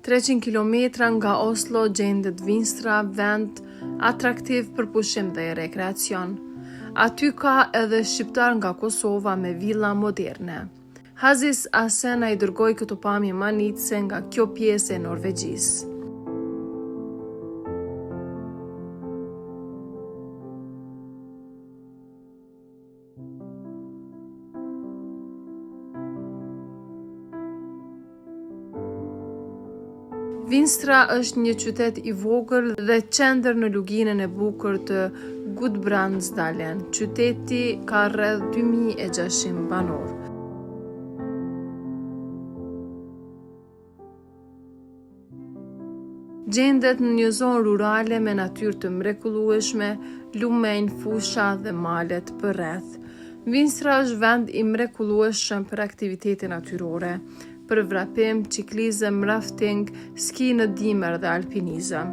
$300 kilometra nga Oslo gjendet Vinstra, vend atraktiv për pushim dhe rekreacion. Aty ka edhe shqiptar nga Kosova me villa moderne. Hazis Asena i dërgoi këto pamje manitse nga kjo pjesë e Norvegjisë. Vinstra është një qytet i vogël dhe qendër në luginën e bukur të Gudbrandsdalen. Qyteti ka rreth 2600 banor. Gjendet në një zonë rurale me natyrë të mrekullueshme, lumenj, fusha dhe malet përreth. Vinstra është vend i mrekullueshëm për aktivitete natyrore, për vrapim, ciklizëm, rafting, ski në dimër dhe alpinizëm.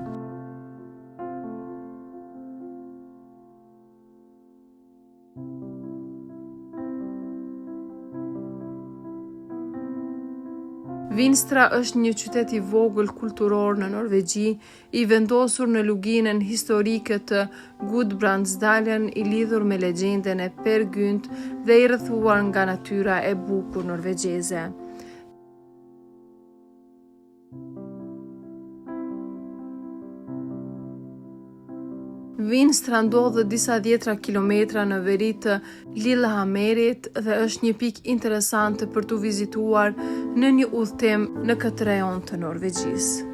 Vinstra është një qytet i vogël kulturor në Norvegji, i vendosur në luginën historike të Gudbrandsdalen, i lidhur me legjenden e Per Gynt dhe i rrethuar nga natyra e bukur norvegjeze. Vinstra ndodhet disa dhjetra kilometra në veri të Lillehammerit dhe është një pikë interesante për tu vizituar në një udhëtim në këtë rajon të Norvegjisë.